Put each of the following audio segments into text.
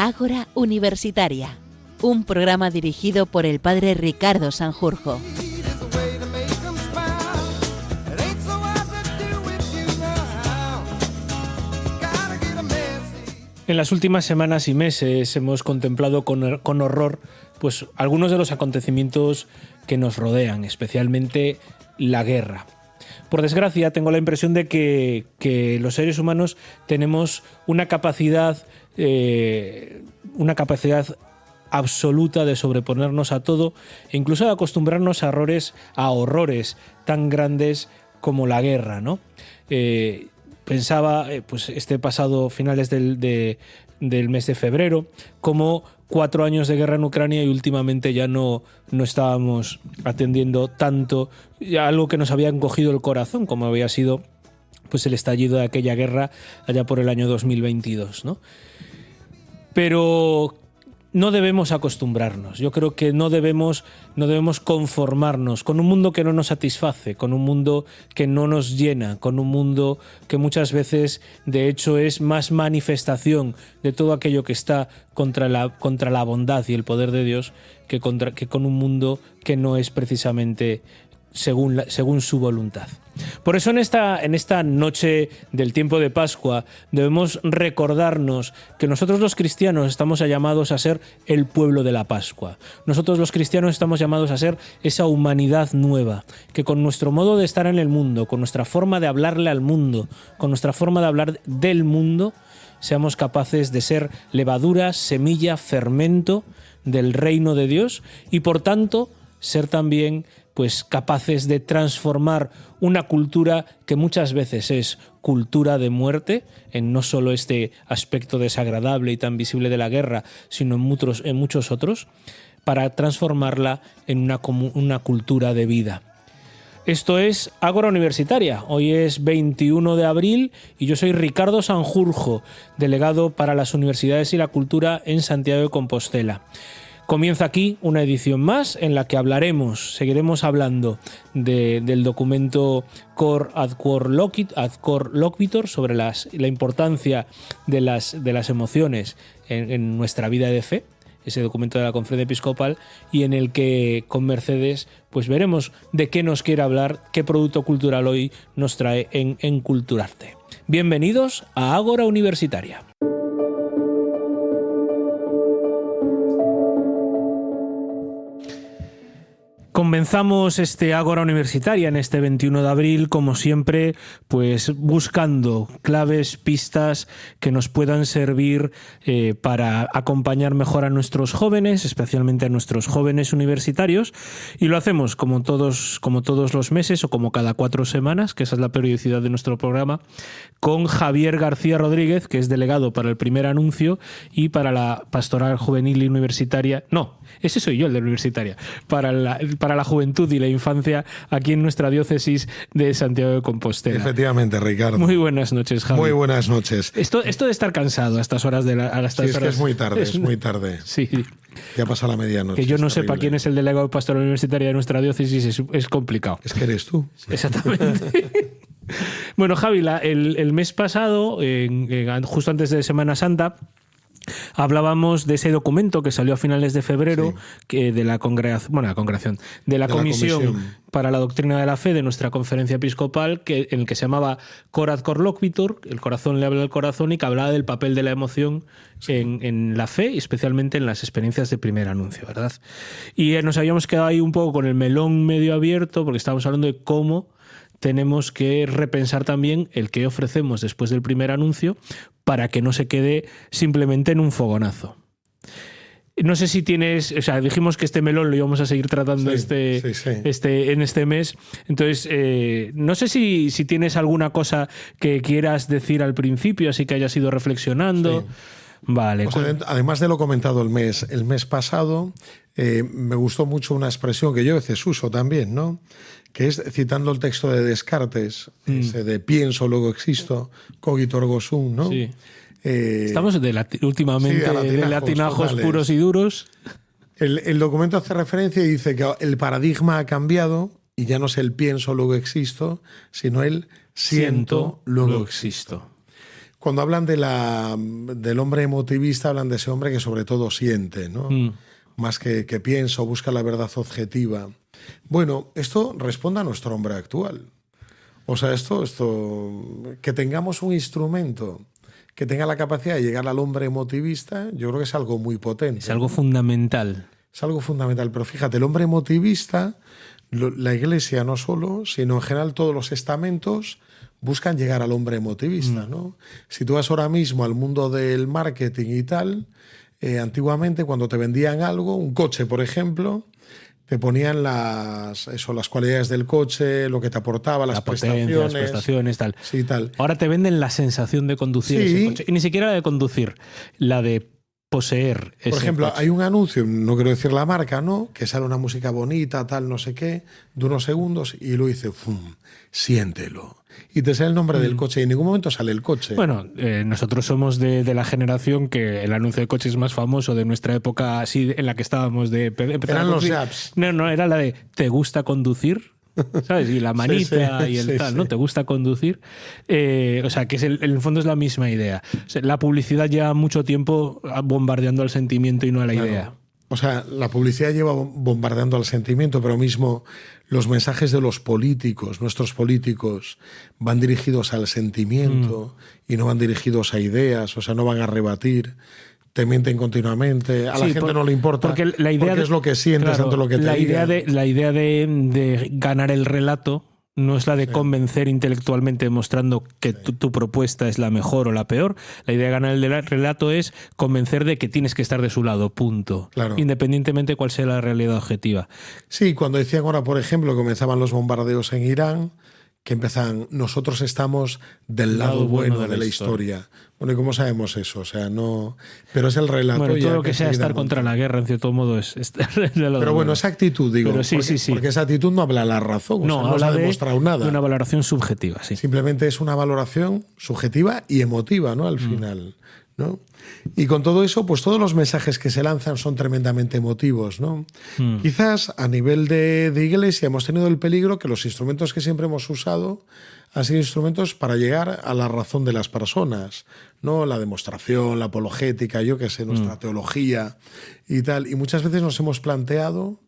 Ágora Universitaria, un programa dirigido por el padre Ricardo Sanjurjo. En las últimas semanas y meses hemos contemplado con horror pues, algunos de los acontecimientos que nos rodean, especialmente la guerra. Por desgracia, tengo la impresión de que los seres humanos tenemos una capacidad absoluta de sobreponernos a todo e incluso de acostumbrarnos a horrores tan grandes como la guerra, ¿no? Pensaba, pues este pasado finales del mes de febrero, como 4 años de guerra en Ucrania y últimamente ya no estábamos atendiendo tanto a algo que nos había encogido el corazón, como había sido pues el estallido de aquella guerra allá por el año 2022, ¿no? Pero no debemos acostumbrarnos. Yo creo que no debemos conformarnos con un mundo que no nos satisface, con un mundo que no nos llena, con un mundo que muchas veces, de hecho, es más manifestación de todo aquello que está contra la bondad y el poder de Dios que con un mundo que no es precisamente según su voluntad. Por eso en esta noche del tiempo de Pascua debemos recordarnos que nosotros los cristianos estamos llamados a ser el pueblo de la Pascua. Nosotros los cristianos estamos llamados a ser esa humanidad nueva, que con nuestro modo de estar en el mundo, con nuestra forma de hablarle al mundo, con nuestra forma de hablar del mundo, seamos capaces de ser levadura, semilla, fermento del reino de Dios y por tanto ser también pues capaces de transformar una cultura que muchas veces es cultura de muerte, en no solo este aspecto desagradable y tan visible de la guerra, sino en muchos otros, para transformarla en una cultura de vida. Esto es Ágora Universitaria. Hoy es 21 de abril y yo soy Ricardo Sanjurjo, delegado para las universidades y la cultura en Santiago de Compostela. Comienza aquí una edición más en la que seguiremos hablando del documento Cor ad Cor Loquitur sobre la importancia de las emociones en nuestra vida de fe, ese documento de la Conferencia Episcopal, y en el que con Mercedes pues veremos de qué nos quiere hablar, qué producto cultural hoy nos trae en Culturarte. Bienvenidos a Ágora Universitaria. Comenzamos este Ágora Universitaria en este 21 de abril, como siempre, pues buscando claves, pistas que nos puedan servir para acompañar mejor a nuestros jóvenes, especialmente a nuestros jóvenes universitarios, y lo hacemos como todos los meses o como cada 4 semanas, que esa es la periodicidad de nuestro programa, con Javier García Rodríguez, que es delegado para el primer anuncio y para la pastoral juvenil y universitaria. No, ese soy yo, el de universitaria, para la juventud y la infancia aquí en nuestra diócesis de Santiago de Compostela. Efectivamente, Ricardo. Muy buenas noches, Javi. Muy buenas noches. Esto de estar cansado a estas horas es que es muy tarde. Sí. Ya pasa la medianoche. Que yo no sepa quién es el delegado de pastoral universitaria de nuestra diócesis es complicado. Es que eres tú. Exactamente. Bueno, Javi, el mes pasado, justo antes de Semana Santa, hablábamos de ese documento que salió a finales de febrero, sí, de la Comisión para la Doctrina de la Fe de nuestra Conferencia Episcopal, en el que se llamaba Cor ad Cor Loquitur, el corazón le habla al corazón, y que hablaba del papel de la emoción en la fe, y especialmente en las experiencias de primer anuncio, ¿verdad? Y nos habíamos quedado ahí un poco con el melón medio abierto, porque estábamos hablando de cómo tenemos que repensar también el que ofrecemos después del primer anuncio para que no se quede simplemente en un fogonazo. No sé si tienes, dijimos que este melón lo íbamos a seguir tratando en este mes. Entonces, no sé si tienes alguna cosa que quieras decir al principio, así que hayas ido reflexionando. Sí. Vale. Además de lo comentado el mes pasado, me gustó mucho una expresión que yo a veces uso también, ¿no? Que es, citando el texto de Descartes, ese de pienso, luego existo, cogito ergo sum, ¿no? Sí. Estamos últimamente de latinajos puros y duros. El documento hace referencia y dice que el paradigma ha cambiado y ya no es el pienso, luego existo, sino el siento, luego existo. Cuando hablan del hombre emotivista, hablan de ese hombre que sobre todo siente, ¿no? Más que piensa o busca la verdad objetiva. Bueno, esto responde a nuestro hombre actual. O sea, que tengamos un instrumento que tenga la capacidad de llegar al hombre emotivista, yo creo que es algo muy potente. Es algo fundamental. Es algo fundamental, pero fíjate, el hombre emotivista, la Iglesia no solo, sino en general todos los estamentos buscan llegar al hombre emotivista, ¿no? Si tú vas ahora mismo al mundo del marketing y tal, antiguamente cuando te vendían algo, un coche, por ejemplo, te ponían las cualidades del coche, lo que te aportaba, las prestaciones, tal. Sí, tal. Ahora te venden la sensación de conducir ese coche. Y ni siquiera la de conducir, la de poseer ese Por ejemplo, coche. hay un anuncio, no quiero decir la marca, ¿no? Que sale una música bonita, tal, no sé qué, de unos segundos, y lo dice, ¡fum! Siéntelo. Y te sale el nombre del coche y en ningún momento sale el coche. Bueno, nosotros somos de la generación que el anuncio de coches más famoso de nuestra época, así en la que estábamos de empezar Eran a los conducir. apps. No, era la de ¿te gusta conducir? ¿Sabes? Y la manita y el tal, ¿no? ¿Te gusta conducir? O sea, que en el fondo es la misma idea. O sea, la publicidad lleva mucho tiempo bombardeando al sentimiento y no a la idea. O sea, la publicidad lleva bombardeando al sentimiento, pero mismo los mensajes de los políticos, nuestros políticos, van dirigidos al sentimiento y no van dirigidos a ideas, o sea, no van a rebatir. Te mienten continuamente, a la gente no le importa porque la idea es lo que sientes, claro, ante lo que te digan. La idea de ganar el relato no es la de convencer intelectualmente demostrando que tu propuesta es la mejor o la peor. La idea de ganar el relato es convencer de que tienes que estar de su lado, punto. Claro. Independientemente de cuál sea la realidad objetiva. Sí, cuando decían ahora, por ejemplo, que comenzaban los bombardeos en Irán, que empiezan, nosotros estamos del lado bueno de la historia. Bueno, ¿y cómo sabemos eso? O sea, no... Pero es el relato. Bueno, todo lo que sea estar monta. contra la guerra, en cierto modo, es estar del lado Pero bueno, esa actitud, digo, pero sí. porque esa actitud no habla la razón, No, o sea, no se ha demostrado nada. De una valoración subjetiva, sí. Simplemente es una valoración subjetiva y emotiva, ¿no? Al final, ¿no? Y con todo eso, pues todos los mensajes que se lanzan son tremendamente emotivos, ¿no? Quizás a nivel de iglesia hemos tenido el peligro que los instrumentos que siempre hemos usado han sido instrumentos para llegar a la razón de las personas, ¿no? La demostración, la apologética, yo qué sé, nuestra teología y tal. Y muchas veces nos hemos planteado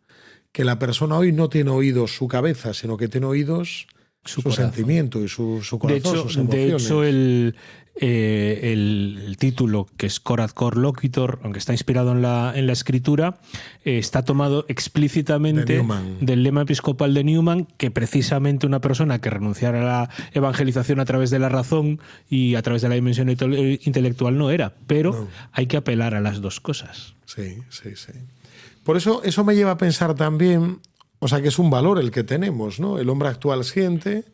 que la persona hoy no tiene oídos su cabeza, sino que tiene oídos su sentimiento y su corazón, sus emociones. De hecho, el título, que es Corat Cor Loquitor, aunque está inspirado en la escritura, está tomado explícitamente del lema episcopal de Newman, que precisamente una persona que renunciara a la evangelización a través de la razón y a través de la dimensión intelectual no era, pero hay que apelar a las dos cosas. Sí. Por eso me lleva a pensar también, o sea, que es un valor el que tenemos, ¿no? El hombre actual siente,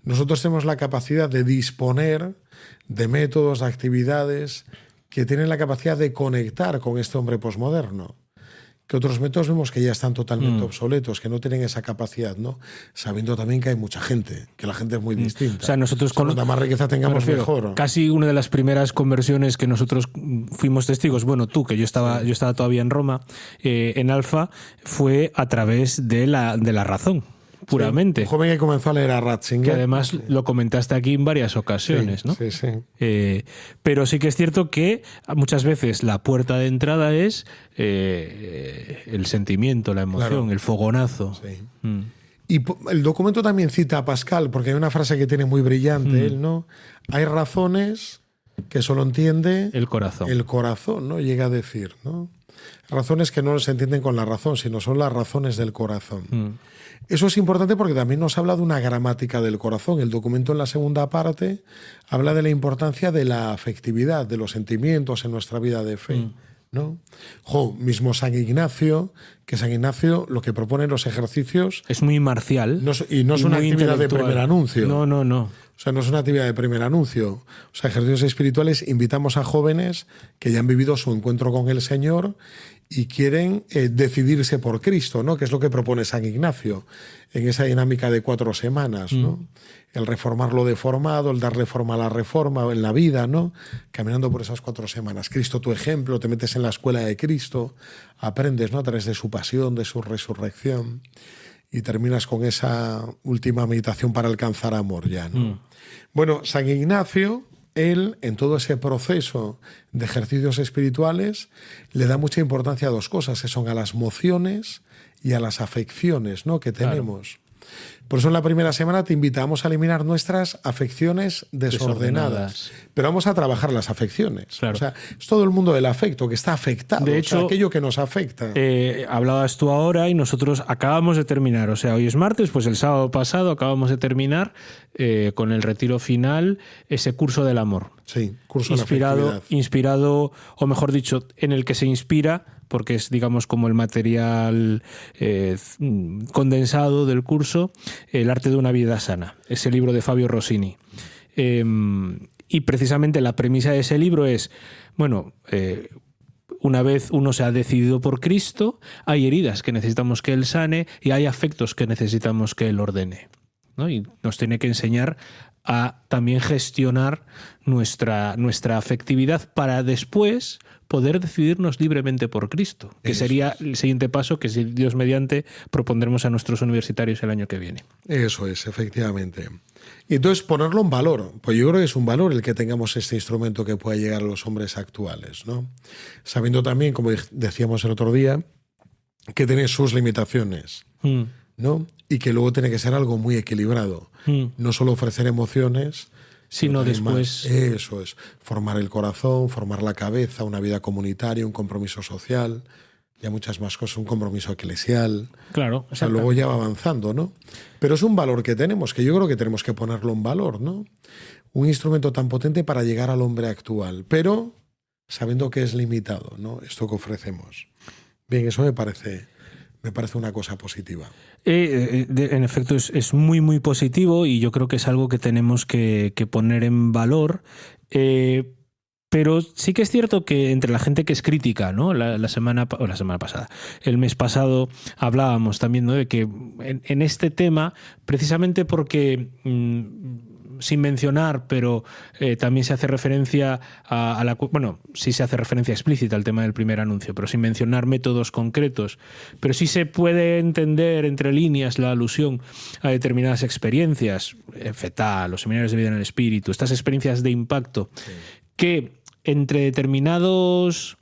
nosotros tenemos la capacidad de disponer de métodos, de actividades que tienen la capacidad de conectar con este hombre posmoderno. Que otros métodos vemos que ya están totalmente obsoletos, que no tienen esa capacidad, ¿no? Sabiendo también que hay mucha gente, que la gente es muy distinta. O sea, nosotros cuanta más riqueza tengamos, mejor. Casi una de las primeras conversiones que nosotros fuimos testigos, bueno, tú, que yo estaba todavía en Roma, en Alfa, fue a través de la razón. Puramente. Sí, un joven que comenzó a leer a Ratzinger. Que además lo comentaste aquí en varias ocasiones, ¿no? Sí. Pero sí que es cierto que muchas veces la puerta de entrada es el sentimiento, la emoción, el fogonazo. Sí. Y el documento también cita a Pascal, porque hay una frase que tiene muy brillante él, ¿no? Hay razones que solo entiende el corazón. El corazón, ¿no? Llega a decir, ¿no? Razones que no se entienden con la razón, sino son las razones del corazón. Eso es importante porque también nos habla de una gramática del corazón. El documento en la segunda parte habla de la importancia de la afectividad, de los sentimientos en nuestra vida de fe, ¿no? Mismo San Ignacio, que San Ignacio lo que propone en los ejercicios... Es muy marcial. Y no es una actividad de primer anuncio. No. O sea, no es una actividad de primer anuncio. O sea, ejercicios espirituales invitamos a jóvenes que ya han vivido su encuentro con el Señor y quieren decidirse por Cristo, ¿no? Que es lo que propone San Ignacio en esa dinámica de 4 semanas, ¿no? El reformar lo deformado, el darle forma a la reforma en la vida, ¿no? Caminando por esas 4 semanas. Cristo tu ejemplo, te metes en la escuela de Cristo, aprendes, ¿no? A través de su pasión, de su resurrección, y terminas con esa última meditación para alcanzar amor ya, ¿no? Bueno, San Ignacio él, en todo ese proceso de ejercicios espirituales, le da mucha importancia a dos cosas, que son a las emociones y a las afecciones, ¿no?, que tenemos. Por eso en la primera semana te invitamos a eliminar nuestras afecciones desordenadas. Pero vamos a trabajar las afecciones. Claro. O sea, es todo el mundo del afecto que está afectado. De hecho, aquello que nos afecta. Hablabas tú ahora y nosotros acabamos de terminar. O sea, hoy es martes, pues el sábado pasado acabamos de terminar con el retiro final ese curso del amor. Sí, curso de la afectividad. Inspirado, o mejor dicho, en el que se inspira, porque es, digamos, como el material condensado del curso, El arte de una vida sana, ese libro de Fabio Rossini. Y precisamente la premisa de ese libro es, bueno, una vez uno se ha decidido por Cristo, hay heridas que necesitamos que Él sane y hay afectos que necesitamos que Él ordene, ¿no? Y nos tiene que enseñar a también gestionar nuestra afectividad para después poder decidirnos libremente por Cristo, que sería el siguiente paso que, si Dios mediante, propondremos a nuestros universitarios el año que viene. Eso es, efectivamente. Y entonces ponerlo en valor, pues yo creo que es un valor el que tengamos este instrumento que pueda llegar a los hombres actuales, ¿no? Sabiendo también, como decíamos el otro día, que tiene sus limitaciones, ¿no? Y que luego tiene que ser algo muy equilibrado. No solo ofrecer emociones, sino después... Eso es, formar el corazón, formar la cabeza, una vida comunitaria, un compromiso social, ya muchas más cosas, un compromiso eclesial. Claro. O sea, luego ya va avanzando, ¿no? Pero es un valor que tenemos, que yo creo que tenemos que ponerlo en valor, ¿no? Un instrumento tan potente para llegar al hombre actual, pero sabiendo que es limitado, ¿no? Esto que ofrecemos. Bien, eso me parece una cosa positiva. En efecto, es muy, muy positivo y yo creo que es algo que tenemos que poner en valor. Pero sí que es cierto que entre la gente que es crítica, ¿no? La semana pasada, el mes pasado hablábamos también, ¿no?, de que en este tema, precisamente porque... sin mencionar, pero también se hace referencia a la... Bueno, sí se hace referencia explícita al tema del primer anuncio, pero sin mencionar métodos concretos. Pero sí se puede entender entre líneas la alusión a determinadas experiencias, FETA, los seminarios de vida en el espíritu, estas experiencias de impacto, que entre determinados,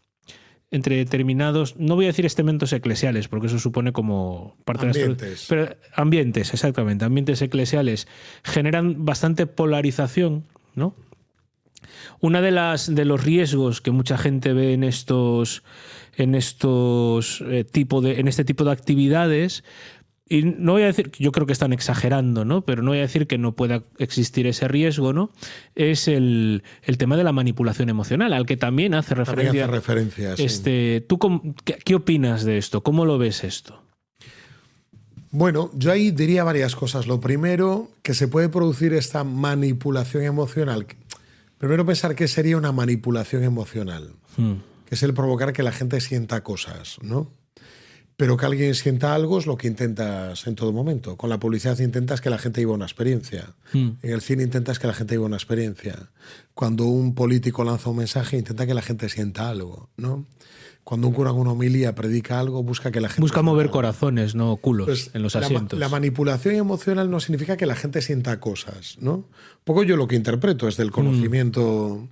no voy a decir estamentos eclesiales, porque eso supone como parte ambientes. Pero ambientes, exactamente, ambientes eclesiales generan bastante polarización, ¿no? Una de los riesgos que mucha gente ve en este tipo de actividades, y no voy a decir, yo creo que están exagerando, ¿no?, pero no voy a decir que no pueda existir ese riesgo, ¿no?, es el tema de la manipulación emocional, al que también hace referencia. Sí. ¿Tú qué opinas de esto? ¿Cómo lo ves esto? Bueno, yo ahí diría varias cosas. Lo primero, que se puede producir esta manipulación emocional. Primero, pensar que sería una manipulación emocional, que es el provocar que la gente sienta cosas, ¿no? Pero que alguien sienta algo es lo que intentas en todo momento. Con la publicidad intentas que la gente viva una experiencia. En el cine intentas que la gente viva una experiencia. Cuando un político lanza un mensaje, intenta que la gente sienta algo, ¿no? Cuando un cura en una homilía predica algo, busca que la gente... Busca mover corazones, no culos, pues, en los asientos. La manipulación emocional no significa que la gente sienta cosas, ¿no? Un poco yo lo que interpreto es del conocimiento...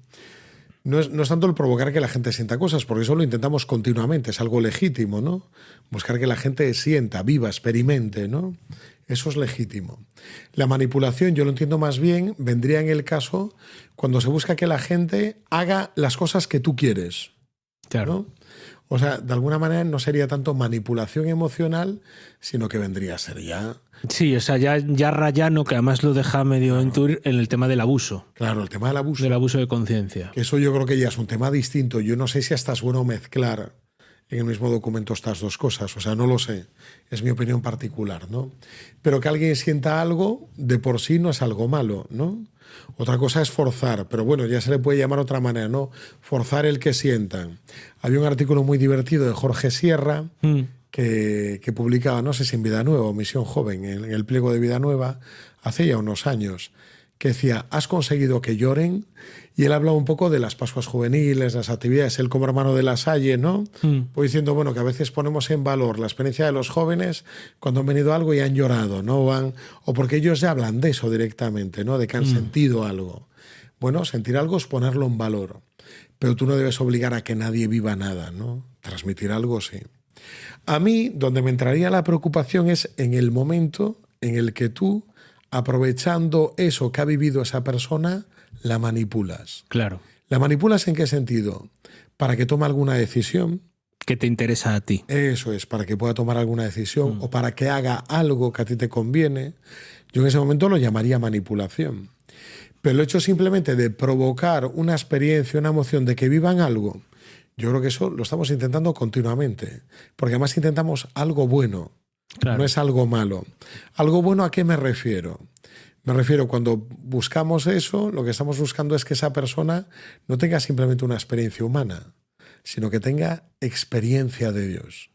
No es tanto el provocar que la gente sienta cosas, porque eso lo intentamos continuamente, es algo legítimo, ¿no? Buscar que la gente sienta, viva, experimente, ¿no? Eso es legítimo. La manipulación, yo lo entiendo más bien, vendría en el caso cuando se busca que la gente haga las cosas que tú quieres. Claro. ¿No? O sea, de alguna manera no sería tanto manipulación emocional, sino que vendría a ser ya... Sí, o sea, ya Rayano, que además lo deja medio en el tema del abuso. Claro, el tema del abuso. Del abuso de conciencia. Que eso yo creo que ya es un tema distinto. Yo no sé si hasta es bueno mezclar en el mismo documento estas dos cosas. O sea, no lo sé. Es mi opinión particular, ¿no? Pero que alguien sienta algo, de por sí no es algo malo, ¿no? Otra cosa es forzar, pero bueno, ya se le puede llamar de otra manera, ¿no? Forzar el que sientan. Había un artículo muy divertido de Jorge Sierra que publicaba, no sé si en Vida Nueva o Misión Joven, en el pliego de Vida Nueva, hace ya unos años, que decía, ¿has conseguido que lloren? Y él hablaba un poco de las Pascuas juveniles, las actividades, él como hermano de La Salle, ¿no? Pues diciendo, bueno, que a veces ponemos en valor la experiencia de los jóvenes cuando han venido algo y han llorado, ¿no? O porque ellos ya hablan de eso directamente, ¿no? De que han sentido algo. bueno, sentir algo es ponerlo en valor. Pero tú no debes obligar a que nadie viva nada, ¿no? Transmitir algo, sí. A mí, donde me entraría la preocupación es en el momento en el que tú, aprovechando eso que ha vivido esa persona, la manipulas. Claro. ¿La manipulas en qué sentido? Para que tome alguna decisión. Que te interesa a ti. Eso es, para que pueda tomar alguna decisión o para que haga algo que a ti te conviene. Yo en ese momento lo llamaría manipulación. Pero el hecho simplemente de provocar una experiencia, una emoción de que vivan algo, yo creo que eso lo estamos intentando continuamente. Porque además intentamos algo bueno, Claro. no es algo malo. ¿Algo bueno a qué me refiero? Me refiero, cuando buscamos eso, lo que estamos buscando es que esa persona no tenga simplemente una experiencia humana, sino que tenga experiencia de Dios.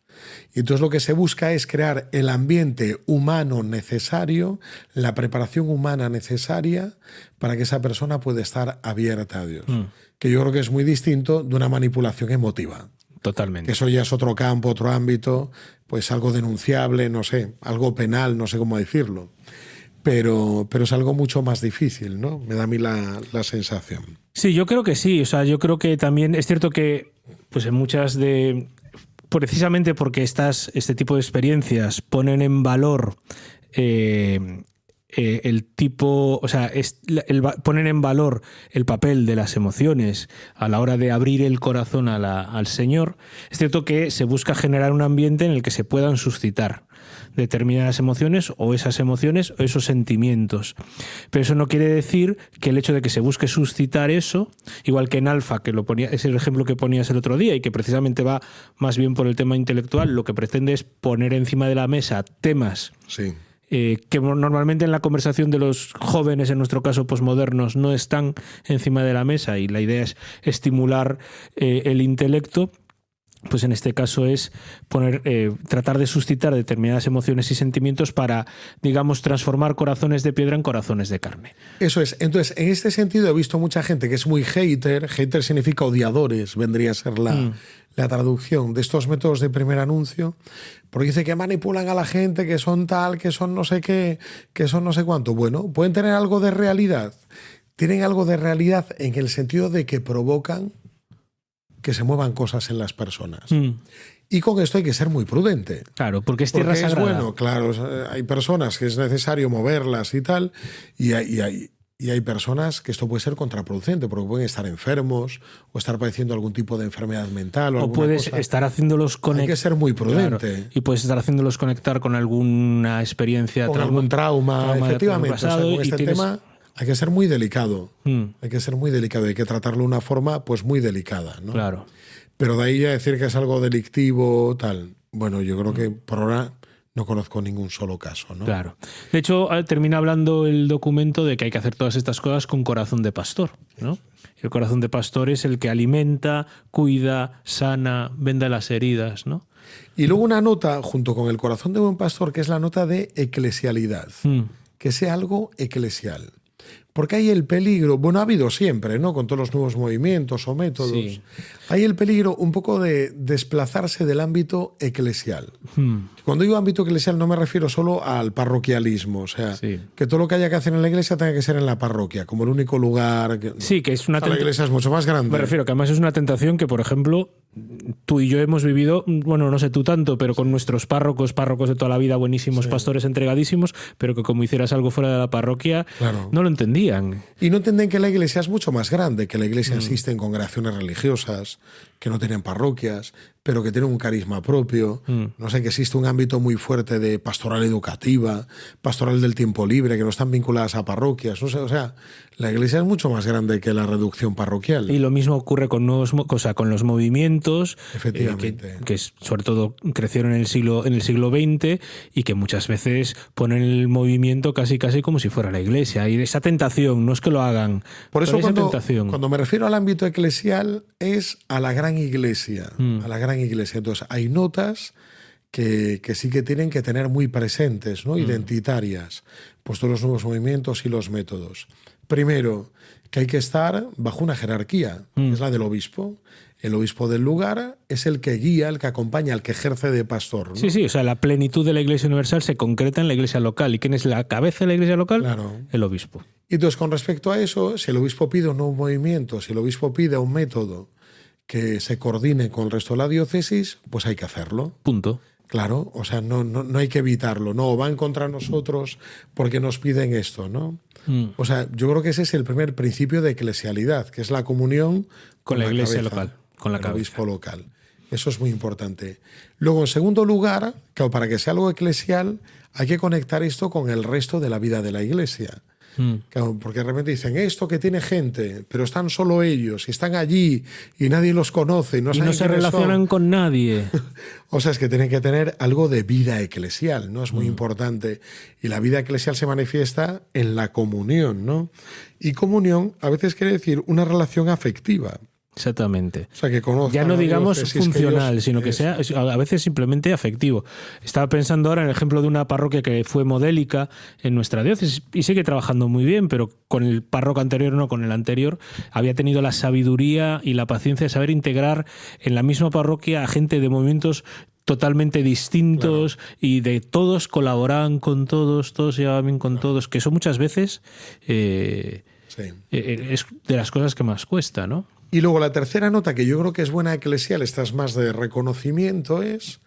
Y entonces lo que se busca es crear el ambiente humano necesario, la preparación humana necesaria para que esa persona pueda estar abierta a Dios. Que yo creo que es muy distinto de una manipulación emotiva. Totalmente. Que eso ya es otro campo, otro ámbito, pues algo denunciable, no sé, algo penal, no sé cómo decirlo. Pero es algo mucho más difícil, ¿no? Me da a mí la sensación. Sí, yo creo que sí. O sea, yo creo que también es cierto que pues en muchas de... Precisamente porque este tipo de experiencias ponen en valor el tipo, o sea, ponen en valor el papel de las emociones a la hora de abrir el corazón al Señor. Es cierto que se busca generar un ambiente en el que se puedan suscitar determinadas emociones o esos sentimientos. Pero eso no quiere decir que el hecho de que se busque suscitar eso, igual que en Alfa, que es el ejemplo que ponías el otro día y que precisamente va más bien por el tema intelectual, lo que pretende es poner encima de la mesa temas Sí. Que normalmente en la conversación de los jóvenes, en nuestro caso posmodernos, no están encima de la mesa, y la idea es estimular el intelecto. Pues en este caso es tratar de suscitar determinadas emociones y sentimientos para, digamos, transformar corazones de piedra en corazones de carne. Eso es. Entonces, en este sentido he visto mucha gente que es muy hater. Hater significa odiadores, vendría a ser la traducción de estos métodos de primer anuncio, porque dice que manipulan a la gente, que son tal, que son no sé qué, que son no sé cuánto. Bueno, pueden tener algo de realidad. Tienen algo de realidad en el sentido de que provocan que se muevan cosas en las personas. Y con esto hay que ser muy prudente. Claro, porque es tierra sagrada. Bueno, claro, hay personas que es necesario moverlas y tal, y hay personas que esto puede ser contraproducente, porque pueden estar enfermos o estar padeciendo algún tipo de enfermedad mental. O puedes cosa. Estar haciéndolos conectar. Hay que ser muy prudente. Claro, y puedes estar haciéndolos conectar con alguna experiencia. Con algún trauma efectivamente. Pasado, o sea, con este tema hay que ser muy delicado. Hay que ser muy delicado. Hay que tratarlo de una forma pues muy delicada, ¿no? Claro. Pero de ahí a decir que es algo delictivo, tal. Bueno, yo creo que por ahora no conozco ningún solo caso, ¿no? Claro. De hecho, termina hablando el documento de que hay que hacer todas estas cosas con corazón de pastor, ¿no? El corazón de pastor es el que alimenta, cuida, sana, venda las heridas, ¿no? Y luego una nota, junto con el corazón de buen pastor, que es la nota de eclesialidad. Que sea algo eclesial. Porque hay el peligro, bueno, ha habido siempre, ¿no? Con todos los nuevos movimientos o métodos. Sí. Hay el peligro un poco de desplazarse del ámbito eclesial. Cuando digo ámbito eclesial no me refiero solo al parroquialismo, o sea, que todo lo que haya que hacer en la iglesia tenga que ser en la parroquia, como el único lugar. Sí, que es una la iglesia es mucho más grande. Me refiero que además es una tentación que, por ejemplo, tú y yo hemos vivido, bueno, no sé tú tanto, pero con nuestros párrocos de toda la vida, buenísimos, pastores entregadísimos, pero que como hicieras algo fuera de la parroquia, no lo entendían. Y no entienden que la iglesia es mucho más grande, que la iglesia existe en congregaciones religiosas, que no tienen parroquias, pero que tienen un carisma propio. No sé, que existe un ámbito muy fuerte de pastoral educativa, pastoral del tiempo libre, que no están vinculadas a parroquias. No sé, o sea, la iglesia es mucho más grande que la reducción parroquial. Y lo mismo ocurre con con los movimientos, efectivamente, que sobre todo crecieron en el siglo XX y que muchas veces ponen el movimiento casi como si fuera la iglesia. Y esa tentación, no es que lo hagan. Por eso cuando me refiero al ámbito eclesial es a la gran iglesia, a la gran iglesia. Entonces hay notas que sí que tienen que tener muy presentes, ¿no? Identitarias, pues todos los nuevos movimientos y los métodos. Primero, que hay que estar bajo una jerarquía, que es la del obispo. El obispo del lugar es el que guía, el que acompaña, el que ejerce de pastor, ¿no? Sí, o sea, la plenitud de la Iglesia Universal se concreta en la Iglesia local. ¿Y quién es la cabeza de la Iglesia local? Claro. El obispo. Y entonces, con respecto a eso, si el obispo pide un nuevo movimiento, si el obispo pide un método que se coordine con el resto de la diócesis, pues hay que hacerlo. Punto. Claro, o sea, no hay que evitarlo, no, van contra nosotros porque nos piden esto, ¿no? O sea, yo creo que ese es el primer principio de eclesialidad, que es la comunión Con la iglesia cabeza, local, con la el cabeza. obispo local. Eso es muy importante. Luego, en segundo lugar, claro, para que sea algo eclesial, hay que conectar esto con el resto de la vida de la iglesia. Claro, porque de repente dicen, esto que tiene gente, pero están solo ellos, y están allí, y nadie los conoce, y no se relacionan con nadie. O sea, es que tienen que tener algo de vida eclesial, ¿no? Es muy importante. Y la vida eclesial se manifiesta en la comunión, ¿no? Y comunión a veces quiere decir una relación afectiva. Exactamente. O sea, que conozcan ya no a digamos diócesis, funcional, ellos, sino que sea a veces simplemente afectivo. Estaba pensando ahora en el ejemplo de una parroquia que fue modélica en nuestra diócesis y sigue trabajando muy bien, pero con el párroco anterior, no con el anterior, había tenido la sabiduría y la paciencia de saber integrar en la misma parroquia a gente de movimientos totalmente distintos, claro, y de todos colaboraban con todos se llevaban bien con todos, que eso muchas veces es de las cosas que más cuesta, ¿no? Y luego la tercera nota, que yo creo que es buena eclesial, esta es más de reconocimiento, es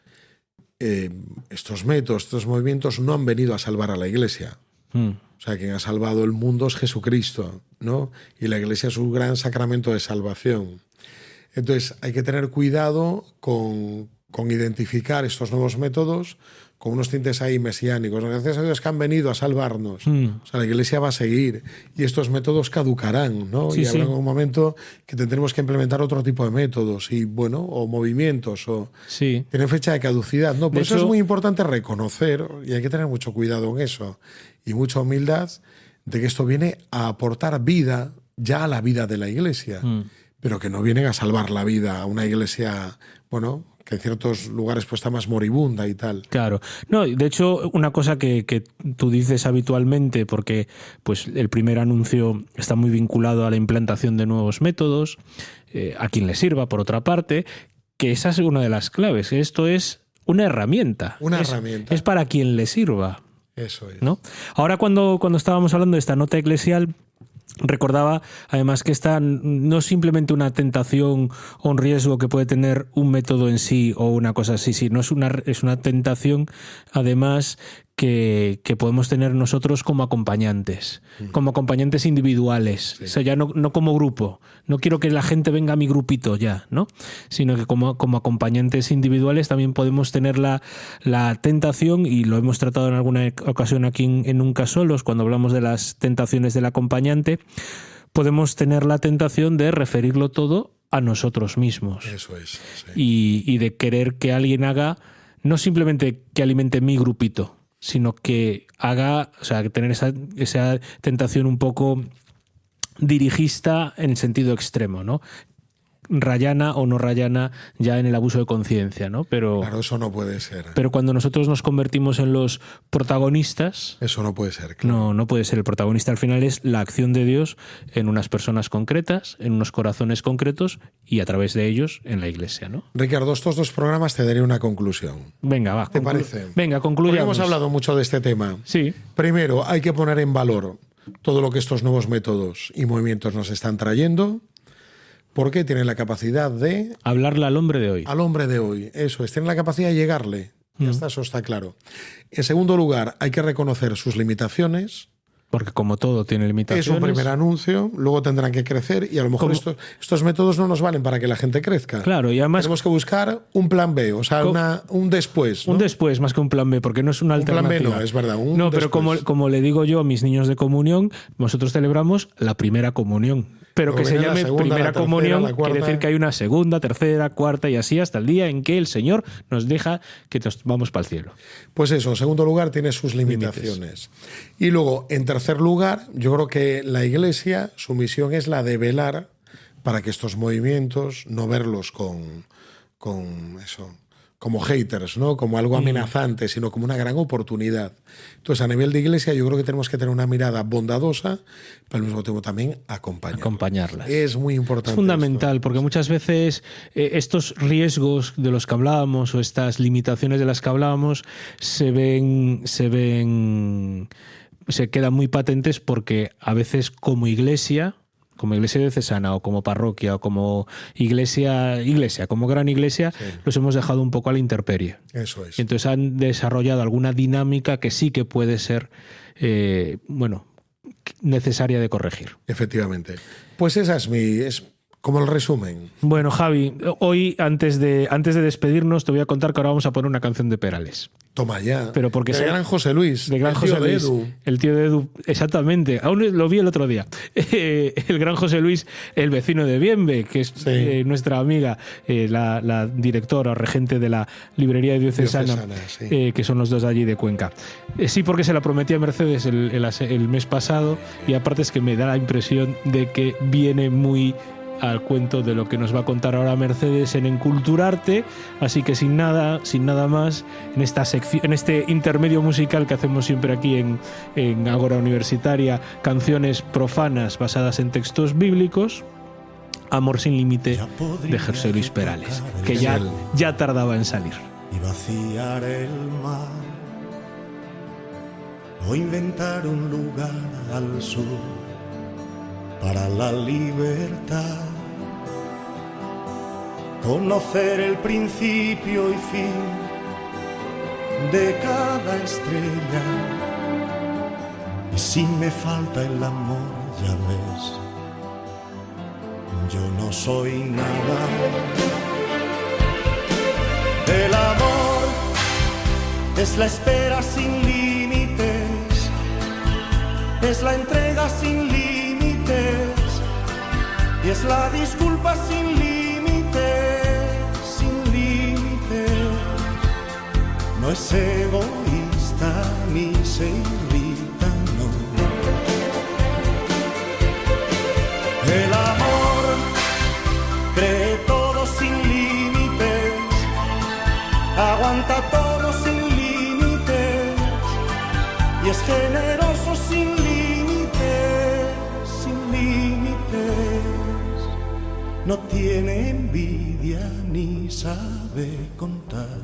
estos métodos, estos movimientos no han venido a salvar a la iglesia. O sea, quien ha salvado el mundo es Jesucristo, ¿no? Y la iglesia es un gran sacramento de salvación. Entonces hay que tener cuidado con identificar estos nuevos métodos con unos tintes ahí mesiánicos. Gracias a Dios que han venido a salvarnos. O sea, la iglesia va a seguir y estos métodos caducarán, ¿no? Sí, y habrá un momento que tendremos que implementar otro tipo de métodos y, bueno, o movimientos, o tienen fecha de caducidad, ¿no? Por eso es muy importante reconocer, y hay que tener mucho cuidado en eso, y mucha humildad, de que esto viene a aportar vida ya a la vida de la iglesia, pero que no vienen a salvar la vida a una iglesia, bueno, que en ciertos lugares pues está más moribunda y tal. Claro. No, de hecho, una cosa que tú dices habitualmente, porque pues el primer anuncio está muy vinculado a la implantación de nuevos métodos, a quien le sirva, por otra parte, que esa es una de las claves. Esto es una herramienta. Herramienta. Es para quien le sirva. Eso es. ¿No? Ahora, cuando estábamos hablando de esta nota eclesial, recordaba además que esta no es simplemente una tentación o un riesgo que puede tener un método en sí o una cosa así, sino es una tentación además que podemos tener nosotros como acompañantes individuales, o sea, ya no como grupo. No quiero que la gente venga a mi grupito ya, ¿no? Sino que como acompañantes individuales también podemos tener la tentación, y lo hemos tratado en alguna ocasión aquí en Nunca Solos, cuando hablamos de las tentaciones del acompañante, podemos tener la tentación de referirlo todo a nosotros mismos. Eso es. Sí. Y de querer que alguien haga, no simplemente que alimente mi grupito, sino que haga, o sea, que tener esa tentación un poco dirigista en sentido extremo, ¿no? Rayana o no rayana ya en el abuso de conciencia, ¿no? Pero claro, eso no puede ser. Pero cuando nosotros nos convertimos en los protagonistas, eso no puede ser. Claro. No puede ser. El protagonista al final es la acción de Dios en unas personas concretas, en unos corazones concretos y a través de ellos en la iglesia, ¿no? Ricardo, estos dos programas te daré una conclusión. Venga, va. ¿Te parece? Venga, concluyamos. Porque hemos hablado mucho de este tema. Sí. Primero, hay que poner en valor todo lo que estos nuevos métodos y movimientos nos están trayendo, porque tienen la capacidad de hablarle al hombre de hoy. Al hombre de hoy, eso es, tienen la capacidad de llegarle. Ya está, eso está claro. En segundo lugar, hay que reconocer sus limitaciones. Porque como todo tiene limitaciones. Es un primer anuncio, luego tendrán que crecer y a lo mejor estos métodos no nos valen para que la gente crezca. Claro, y además tenemos que buscar un plan B, o sea, un después, ¿no? Un después más que un plan B, porque no es una alternativa. Un plan B no, es verdad. No, pero como le digo yo a mis niños de comunión, nosotros celebramos la primera comunión. Pero que se llame primera comunión quiere decir que hay una segunda, tercera, cuarta y así hasta el día en que el Señor nos deja que nos vamos para el cielo. Pues eso, en segundo lugar tiene sus limitaciones. Y luego, en tercer lugar, yo creo que la Iglesia, su misión es la de velar para que estos movimientos, no verlos con eso, como haters, ¿no? Como algo amenazante, sino como una gran oportunidad. Entonces, a nivel de Iglesia, yo creo que tenemos que tener una mirada bondadosa, pero al mismo tiempo también acompañarlas. Es muy importante. Es fundamental, porque muchas veces estos riesgos de los que hablábamos o estas limitaciones de las que hablábamos se ven se quedan muy patentes porque a veces como iglesia diocesana o como parroquia o como iglesia, como gran iglesia, sí, los hemos dejado un poco a la intemperie. Eso es. Y entonces han desarrollado alguna dinámica que sí que puede ser, necesaria de corregir. Efectivamente. Pues esa es como el resumen. Bueno, Javi, hoy antes de despedirnos te voy a contar que ahora vamos a poner una canción de Perales. Toma ya. Pero porque de gran José Luis. De gran José Luis. El tío de Edu. Exactamente. Aún lo vi el otro día. El gran José Luis, el vecino de Bienve, que es nuestra amiga, la directora o regente de la librería diocesana, sí, que son los dos de allí de Cuenca. Sí, porque se la prometí a Mercedes el mes pasado, y aparte es que me da la impresión de que viene muy al cuento de lo que nos va a contar ahora Mercedes en Enculturarte, así que sin nada más, en esta sección, en este intermedio musical que hacemos siempre aquí en Ágora Universitaria, canciones profanas basadas en textos bíblicos, Amor sin límite de José Luis Perales, que ya tardaba en salir. Y vaciar el mar, o inventar un lugar al sur para la libertad, conocer el principio y fin de cada estrella. Y si me falta el amor, ya ves, yo no soy nada. El amor es la espera sin límites, es la entrega sin límites, y es la disculpa sin límites. No es egoísta ni se irrita, no. El amor cree todo sin límites, aguanta todo sin límites, y es generoso sin límites, sin límites. No tiene envidia ni sabe contar,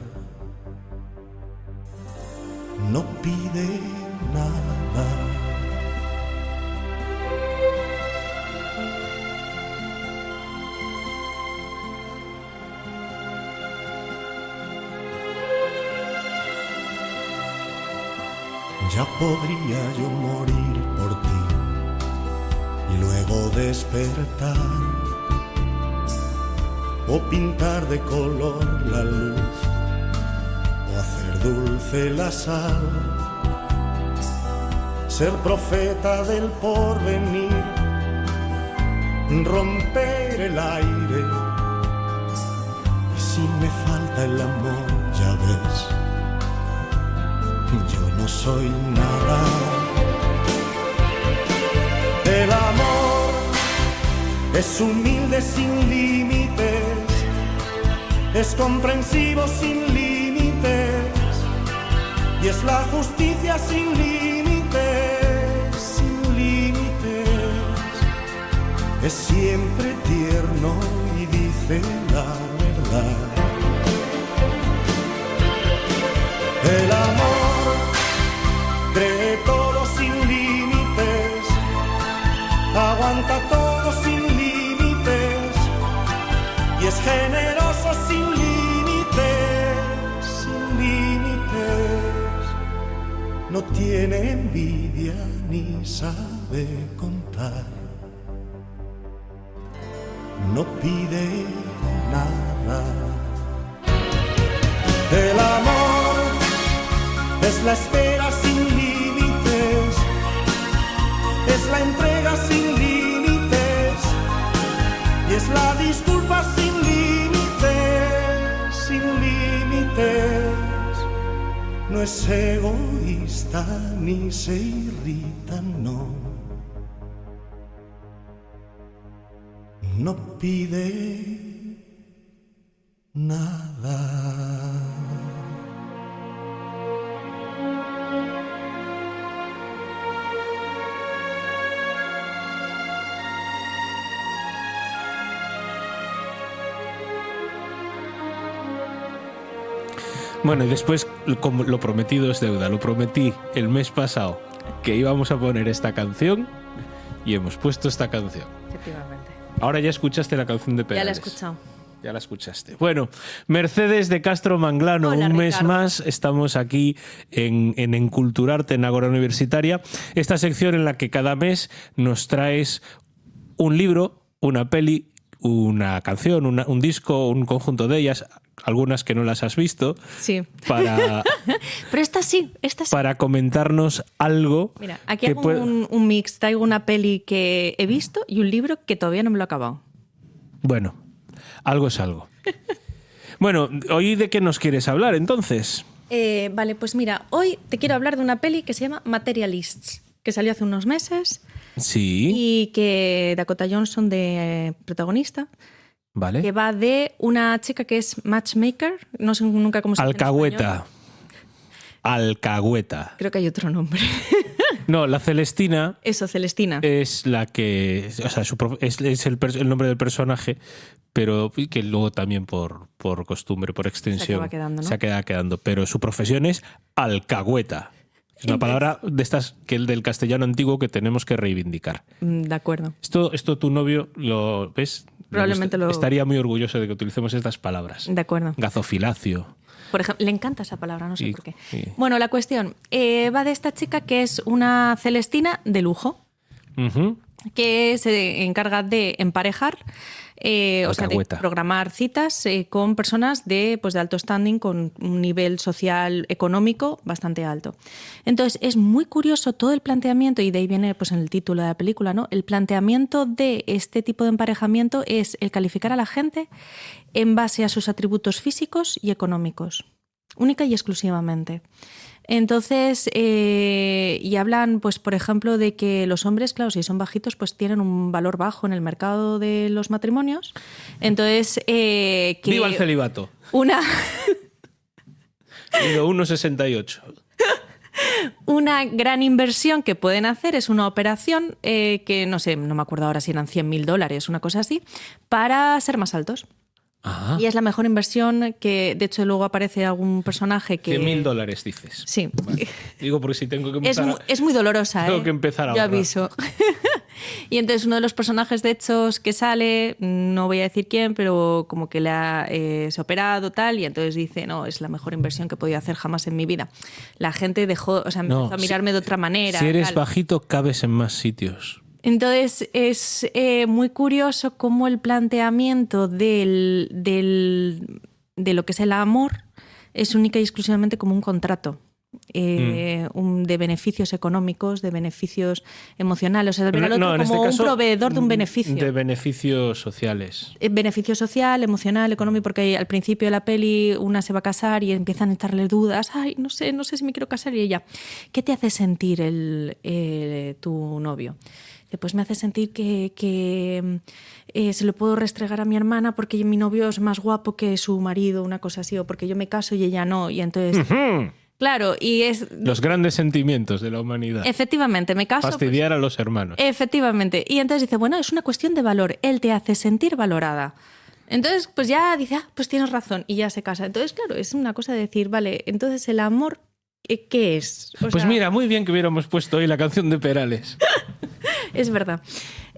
no pide nada. Ya podría yo morir por ti y luego despertar, o pintar de color la luz, o hacer dulce la sal, ser profeta del porvenir, romper el aire. Y si me falta el amor, ya ves, yo no soy nada. El amor es humilde sin límites, es comprensivo sin límites, y es la justicia sin límites, sin límites. Es siempre tierno y dice la verdad. El amor cree todo sin límites, aguanta todo sin límites, y es generoso sin límites, sin límites. No tiene envidia ni sabe contar, no pide nada. El amor es la espera sin límites, es la entrega sin límites, y es la disculpa sin límites, sin límites. No es egoísta ni se irrita, no. No pide nada. Bueno, y después, como lo prometido es deuda, lo prometí el mes pasado que íbamos a poner esta canción y hemos puesto esta canción. Efectivamente. Ahora ya escuchaste la canción de Perales. Ya la he escuchado. Ya la escuchaste. Bueno, Mercedes de Castro Manglano, Hola, un mes Ricardo. más estamos aquí en Enculturarte en Ágora Universitaria, esta sección en la que cada mes nos traes un libro, una peli, una canción, un disco, un conjunto de ellas, algunas que no las has visto, Sí. para, Pero esta sí. para comentarnos algo. Mira, aquí que hago puede- un mix. Traigo una peli que he visto y un libro que todavía no me lo he acabado. Bueno, algo es algo. Bueno, ¿hoy de qué nos quieres hablar entonces? Vale, pues mira, hoy te quiero hablar de una peli que se llama Materialists, que salió hace unos meses Sí, y que Dakota Johnson de protagonista, vale. que va de una chica que es matchmaker, no sé nunca cómo se dice en español. Alcahueta. Alcahueta. Creo que hay otro nombre. No, la Celestina Eso, Celestina. es la que. O sea, es el nombre del personaje, pero que luego también por costumbre, por extensión, acaba quedando, ¿no? se acaba quedando. Pero su profesión es alcahueta. Es una palabra de estas que el del castellano antiguo que tenemos que reivindicar. De acuerdo. Esto tu novio lo ves. Probablemente lo- Estaría muy orgulloso de que utilicemos estas palabras. De acuerdo. Gazofilacio. Por ejemplo, le encanta esa palabra, no sé Sí, por qué. sí. Bueno, la cuestión va de esta chica que es una Celestina de lujo, Ujú. que se encarga de emparejar, o sea, de Alcahueta. programar citas con personas de alto standing, con un nivel social, económico bastante alto. Entonces, es muy curioso todo el planteamiento, y de ahí viene pues, en el título de la película, ¿no? El planteamiento de este tipo de emparejamiento es el calificar a la gente en base a sus atributos físicos y económicos, única y exclusivamente. Entonces, y hablan, pues, por ejemplo, de que los hombres, claro, si son bajitos, pues tienen un valor bajo en el mercado de los matrimonios. Entonces, que ¡Viva el celibato! una, Mido 1,68. una gran inversión que pueden hacer es una operación que, no sé, no me acuerdo ahora si eran $100.000, una cosa así, para ser más altos. Ajá. Y es la mejor inversión que, de hecho, luego aparece algún personaje que... $100.000 dices. Sí. Digo, porque si tengo que Es, empezar. es muy dolorosa, Tengo ¿eh? que empezar a Yo ahorrar. aviso. Y entonces uno de los personajes, de hecho, que sale, no voy a decir quién, pero como que le ha se ha operado tal, y entonces dice, no, es la mejor inversión que he podido hacer jamás en mi vida. La gente dejó, o sea, No, empezó a mirarme de otra manera. Si eres tal. bajito, cabes en más sitios. Entonces es muy curioso cómo el planteamiento de lo que es el amor es única y exclusivamente como un contrato. De beneficios económicos, de beneficios emocionales. O sea, ver al otro en como este caso, un proveedor de un beneficio. De beneficios sociales. Beneficio social, emocional, económico, porque al principio de la peli una se va a casar y empiezan a echarle dudas. Ay, no sé si me quiero casar. Y ella, ¿qué te hace sentir tu novio? Dice, pues me hace sentir que se lo puedo restregar a mi hermana porque mi novio es más guapo que su marido, una cosa así, o porque yo me caso y ella no. Y entonces... Claro, y es... Los grandes sentimientos de la humanidad. Efectivamente, me caso... Fastidiar a los hermanos. Efectivamente. Y entonces dice, bueno, es una cuestión de valor. Él te hace sentir valorada. Entonces, pues ya dice, pues tienes razón, y ya se casa. Entonces, claro, es una cosa de decir, vale, entonces el amor, ¿qué es? O Pues sea, mira, muy bien que hubiéramos puesto hoy la canción de Perales. Es verdad.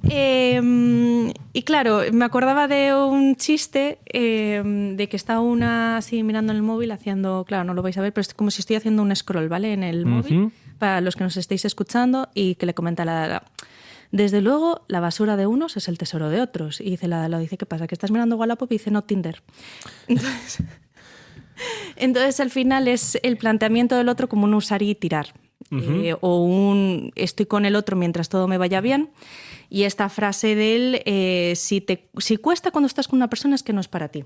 Y claro, me acordaba de un chiste de que está una así mirando en el móvil haciendo, claro, no lo vais a ver, pero es como si estoy haciendo un scroll, ¿vale? En el móvil, para los que nos estéis escuchando, y que le comenta desde luego, la basura de unos es el tesoro de otros. Y dice dice, ¿qué pasa? ¿Que estás mirando Wallapop? Y dice, no, Tinder. Entonces, al final es el planteamiento del otro como un usar y tirar. O un estoy con el otro mientras todo me vaya bien. Y esta frase de él, si cuesta cuando estás con una persona es que no es para ti.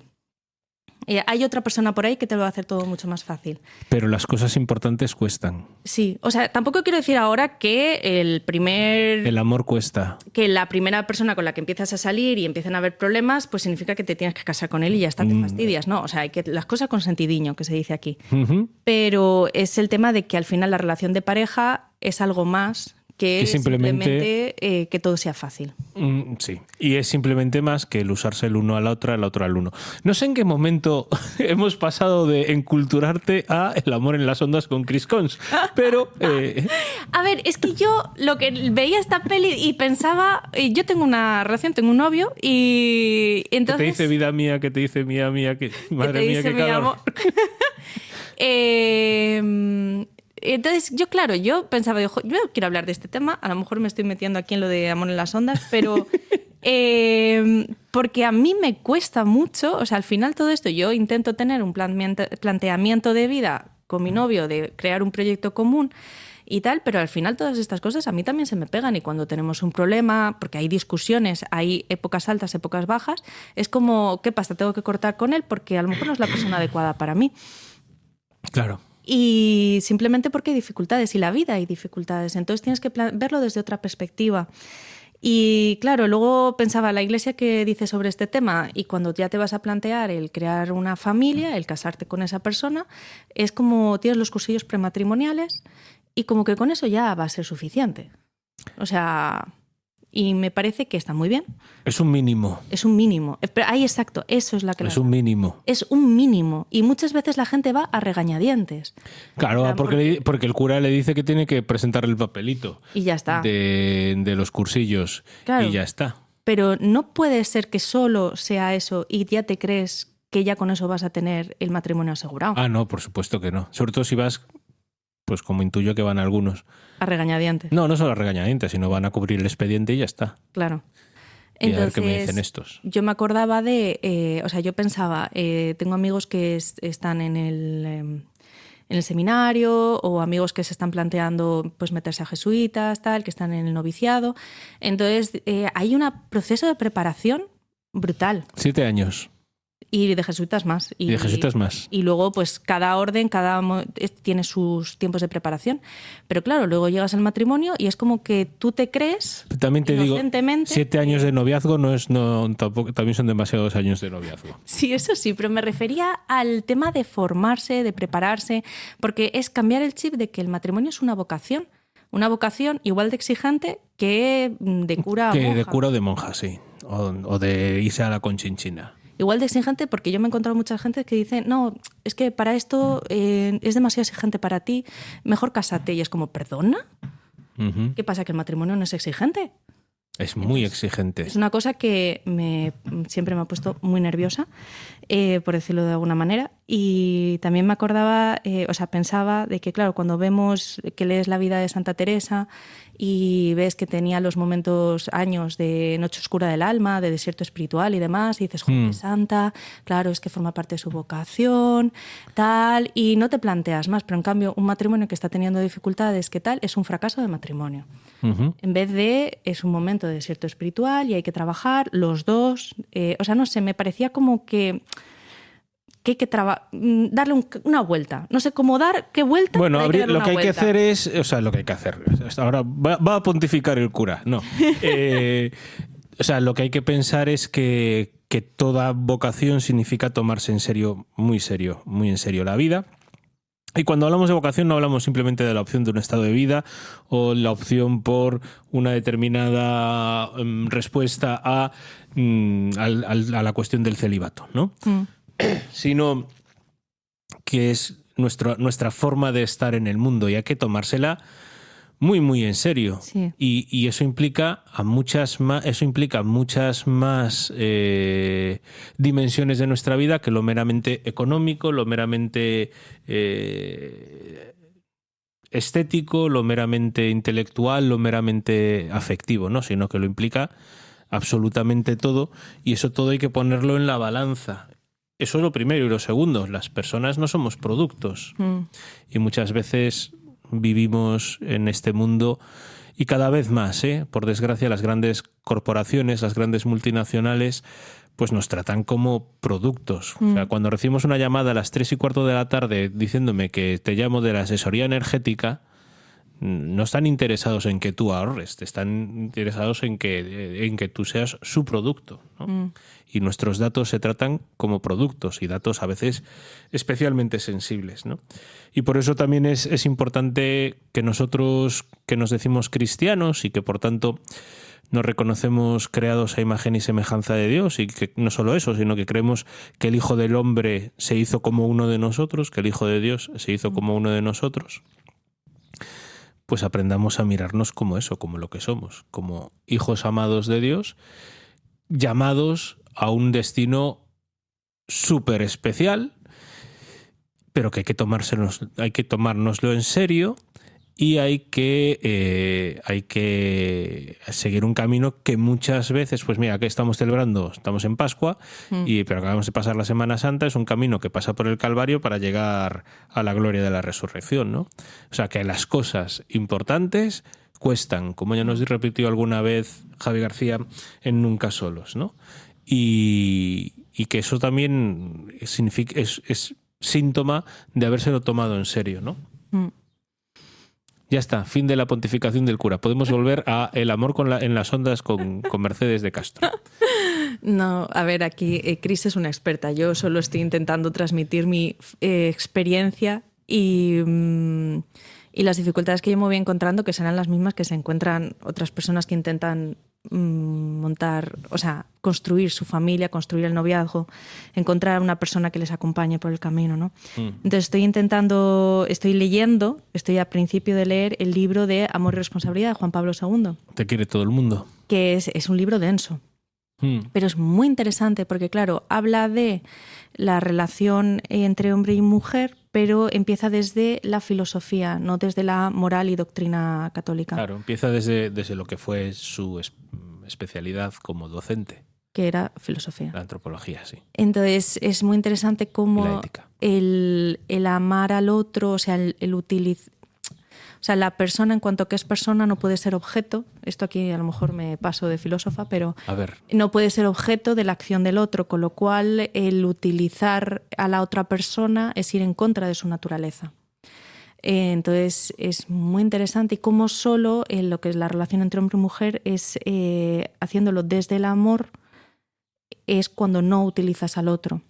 Hay otra persona por ahí que te lo va a hacer todo mucho más fácil. Pero las cosas importantes cuestan. Sí, o sea, tampoco quiero decir ahora que El amor cuesta. que la primera persona con la que empiezas a salir y empiezan a haber problemas, pues significa que te tienes que casar con él y ya está, te fastidias, ¿no? O sea, hay que las cosas con sentidiño, que se dice aquí. Ujú. Pero es el tema de que al final la relación de pareja es algo más que es simplemente que todo sea fácil. Sí, y es simplemente más que el usarse el uno a la otra, el otro al uno. No sé en qué momento hemos pasado de enculturarte a El amor en las ondas con Chris Cons, pero... A ver, es que yo lo que veía esta peli y pensaba... Yo tengo una relación, tengo un novio y entonces... Que te dice vida mía, que te dice mía mía, que madre te mía, dice qué mi calor. amor. Entonces, yo pensaba, yo quiero hablar de este tema, a lo mejor me estoy metiendo aquí en lo de amor en las ondas, pero porque a mí me cuesta mucho, o sea, al final todo esto, yo intento tener un planteamiento de vida con mi novio, de crear un proyecto común y tal, pero al final todas estas cosas a mí también se me pegan y cuando tenemos un problema, porque hay discusiones, hay épocas altas, épocas bajas, es como, ¿qué pasa? Tengo que cortar con él porque a lo mejor no es la persona adecuada para mí. Claro. Y simplemente porque hay dificultades y la vida hay dificultades. Entonces tienes que verlo desde otra perspectiva. Y claro, luego pensaba la Iglesia que dice sobre este tema y cuando ya te vas a plantear el crear una familia, el casarte con esa persona, es como tienes los cursillos prematrimoniales y como que con eso ya va a ser suficiente. O sea... Y me parece que está muy bien. Es un mínimo. Es un mínimo. Pero ahí exacto, eso es la clave. Es un mínimo. Es un mínimo. Y muchas veces la gente va a regañadientes. Claro, porque el cura le dice que tiene que presentar el papelito. Y ya está. De los cursillos. Claro. Y ya está. Pero no puede ser que solo sea eso y ya te crees que ya con eso vas a tener el matrimonio asegurado. Ah, no, por supuesto que no. Sobre todo si vas, pues como intuyo que van algunos. A regañadientes. No, no solo a regañadientes, sino van a cubrir el expediente y ya está. Claro. Y a ver qué me dicen estos. Yo me acordaba de... o sea, yo pensaba, tengo amigos que están en el seminario o amigos que se están planteando pues meterse a jesuitas, tal, que están en el noviciado. Entonces, hay un proceso de preparación brutal. 7 años. Y de jesuitas más. Y de jesuitas más. Y luego, pues cada orden, tiene sus tiempos de preparación. Pero claro, luego llegas al matrimonio y es como que tú te crees. También te digo, inocentemente, 7 años de noviazgo tampoco, también son demasiados años de noviazgo. Sí, eso sí, pero me refería al tema de formarse, de prepararse, porque es cambiar el chip de que el matrimonio es una vocación. Una vocación igual de exigente que de cura a monja. Que de cura o de monja, sí. O de irse a la conchinchina. Igual de exigente porque yo me he encontrado mucha gente que dice, no, es que para esto es demasiado exigente para ti, mejor cásate. Y es como, ¿perdona? ¿Qué pasa? ¿Que el matrimonio no es exigente? Es muy exigente. Es una cosa que siempre me ha puesto muy nerviosa, por decirlo de alguna manera. Y también me acordaba, pensaba de que, claro, cuando vemos que lees la vida de Santa Teresa y ves que tenía los años de noche oscura del alma, de desierto espiritual y demás, y dices, joder, santa, claro, es que forma parte de su vocación, tal, y no te planteas más. Pero en cambio, un matrimonio que está teniendo dificultades, ¿qué tal? Es un fracaso de matrimonio. En vez de, es un momento de desierto espiritual y hay que trabajar los dos. No sé, me parecía como que hay que darle una vuelta. No sé cómo dar, qué vuelta. Bueno, lo que hay que hacer es... O sea, lo que hay que hacer... Ahora va a pontificar el cura. No. Lo que hay que pensar es que toda vocación significa tomarse muy en serio la vida. Y cuando hablamos de vocación no hablamos simplemente de la opción de un estado de vida o la opción por una determinada respuesta a la cuestión del celibato, ¿no? Sino que es nuestra forma de estar en el mundo y hay que tomársela muy, muy en serio. Sí. Y eso implica muchas más dimensiones de nuestra vida que lo meramente económico, lo meramente estético, lo meramente intelectual, lo meramente afectivo, ¿no? Sino que lo implica absolutamente todo y eso todo hay que ponerlo en la balanza. Eso es lo primero. Y lo segundo, las personas no somos productos. Y muchas veces vivimos en este mundo y cada vez más, por desgracia, las grandes corporaciones, las grandes multinacionales, pues nos tratan como productos. O sea, cuando recibimos una llamada a las 3:15 de la tarde diciéndome que te llamo de la asesoría energética, no están interesados en que tú ahorres, están interesados en que tú seas su producto, ¿no? Y nuestros datos se tratan como productos, y datos a veces especialmente sensibles, ¿no? Y por eso también es importante que nosotros, que nos decimos cristianos y que por tanto nos reconocemos creados a imagen y semejanza de Dios, y que no solo eso, sino que creemos que el Hijo del Hombre se hizo como uno de nosotros, que el Hijo de Dios se hizo como uno de nosotros, pues aprendamos a mirarnos como eso, como lo que somos, como hijos amados de Dios, llamados a un destino súper especial, pero que hay que tomárnoslo en serio, y hay que seguir un camino que muchas veces, pues mira, que estamos celebrando, estamos en Pascua, pero acabamos de pasar la Semana Santa, es un camino que pasa por el Calvario para llegar a la gloria de la resurrección, ¿no? O sea, que las cosas importantes cuestan, como ya nos repitió alguna vez Javi García en Nunca Solos, ¿no? Y que eso también es síntoma de habérselo tomado en serio, ¿no? Ya está, fin de la pontificación del cura. Podemos volver a el amor en las ondas con Mercedes de Castro. No, a ver, aquí Cris es una experta. Yo solo estoy intentando transmitir mi experiencia y las dificultades que yo me voy encontrando, que serán las mismas que se encuentran otras personas que intentan montar, o sea, construir su familia, construir el noviazgo, encontrar a una persona que les acompañe por el camino, ¿no? Entonces estoy leyendo, estoy a principio de leer el libro de Amor y Responsabilidad de Juan Pablo II. Te quiere todo el mundo. Que es un libro denso. Pero es muy interesante porque, claro, habla de la relación entre hombre y mujer, pero empieza desde la filosofía, no desde la moral y doctrina católica. Claro, empieza desde lo que fue su especialidad como docente. Que era filosofía. La antropología, sí. Entonces es muy interesante cómo el amar al otro, o sea, el utilizar... O sea, la persona en cuanto que es persona no puede ser objeto. Esto aquí a lo mejor me paso de filósofa, pero no puede ser objeto de la acción del otro, con lo cual el utilizar a la otra persona es ir en contra de su naturaleza. Entonces es muy interesante y cómo solo lo que es la relación entre hombre y mujer es haciéndolo desde el amor es cuando no utilizas al otro.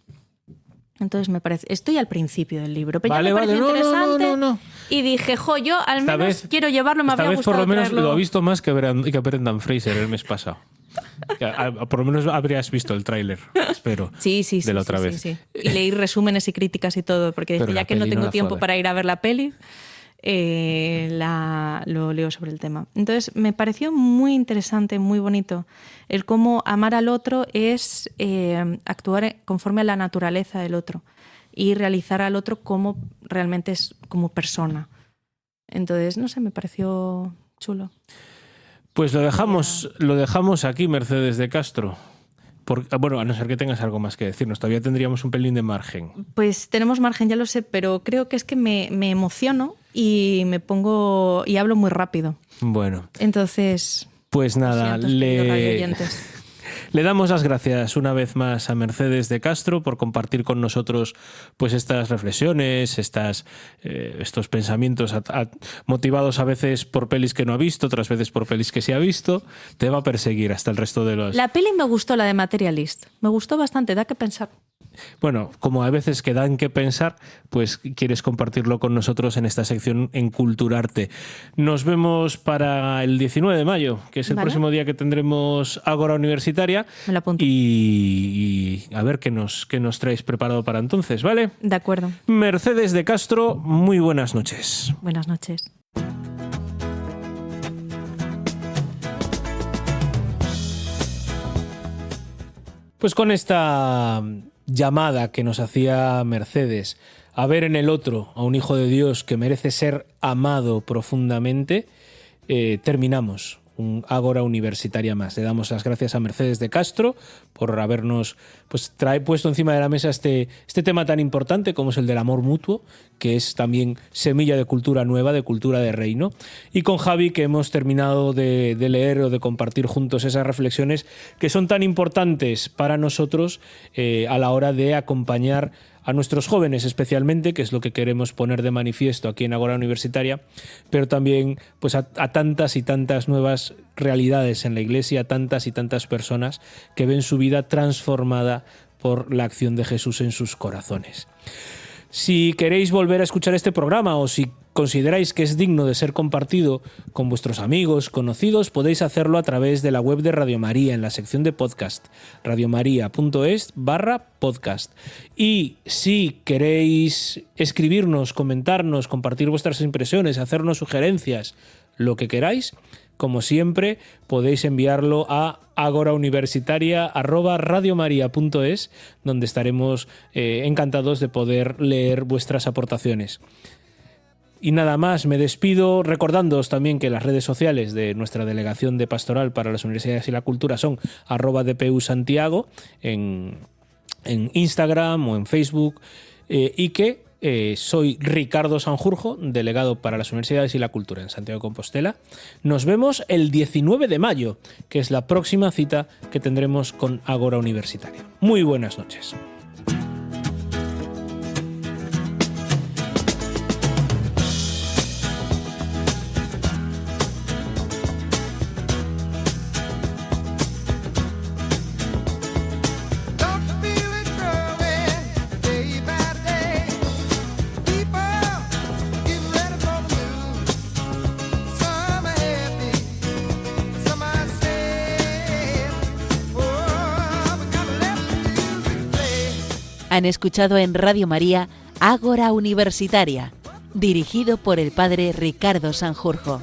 Entonces me parece, estoy al principio del libro, pero vale, ya me parece interesante no. Y dije, yo al menos quiero llevarlo, me habría gustado por lo menos traerlo. lo he visto más que Brendan Fraser el mes pasado. Por lo menos habrías visto el tráiler, espero, de la otra vez. Sí. Y leí resúmenes y críticas y todo, porque dije, ya que no tengo tiempo para ir a ver la peli, lo leo sobre el tema. Entonces me pareció muy interesante, muy bonito, el cómo amar al otro es actuar conforme a la naturaleza del otro y realizar al otro como realmente es como persona. Entonces, no sé, me pareció chulo. Pues lo dejamos aquí, Mercedes de Castro. Bueno, a no ser que tengas algo más que decirnos, todavía tendríamos un pelín de margen. Pues tenemos margen, ya lo sé, pero creo que es que me emociono y me pongo y hablo muy rápido. Bueno. Entonces, pues nada, le damos las gracias una vez más a Mercedes de Castro por compartir con nosotros pues estas reflexiones, estos pensamientos motivados a veces por pelis que no ha visto, otras veces por pelis que sí ha visto. Te va a perseguir hasta el resto de los... La peli me gustó, la de Materialist. Me gustó bastante, da que pensar. Bueno, como a veces que dan que pensar, pues quieres compartirlo con nosotros en esta sección en Culturarte. Nos vemos para el 19 de mayo, que es el próximo día que tendremos Ágora Universitaria. Me lo apunto. Y a ver qué nos traéis preparado para entonces, ¿vale? De acuerdo. Mercedes de Castro, muy buenas noches. Buenas noches. Pues con esta llamada que nos hacía Mercedes a ver en el otro a un hijo de Dios que merece ser amado profundamente, terminamos un Ágora Universitaria más. Le damos las gracias a Mercedes de Castro por habernos puesto encima de la mesa este tema tan importante como es el del amor mutuo, que es también semilla de cultura nueva, de cultura de reino. Y con Javi, que hemos terminado de leer o de compartir juntos esas reflexiones que son tan importantes para nosotros a la hora de acompañar a nuestros jóvenes especialmente, que es lo que queremos poner de manifiesto aquí en Ágora Universitaria, pero también pues a tantas y tantas nuevas realidades en la Iglesia, a tantas y tantas personas que ven su vida transformada por la acción de Jesús en sus corazones. Si queréis volver a escuchar este programa o si consideráis que es digno de ser compartido con vuestros amigos, conocidos, podéis hacerlo a través de la web de Radio María en la sección de podcast, radiomaria.es/podcast. Y si queréis escribirnos, comentarnos, compartir vuestras impresiones, hacernos sugerencias, lo que queráis, como siempre, podéis enviarlo a agorauniversitaria@radiomaria.es, donde estaremos encantados de poder leer vuestras aportaciones. Y nada más, me despido recordándoos también que las redes sociales de nuestra Delegación de Pastoral para las Universidades y la Cultura son @dpusantiago en Instagram o en Facebook, y que soy Ricardo Sanjurjo, delegado para las Universidades y la Cultura en Santiago de Compostela. Nos vemos el 19 de mayo, que es la próxima cita que tendremos con Ágora Universitaria. Muy buenas noches. Han escuchado en Radio María Ágora Universitaria, dirigido por el padre Ricardo Sanjurjo.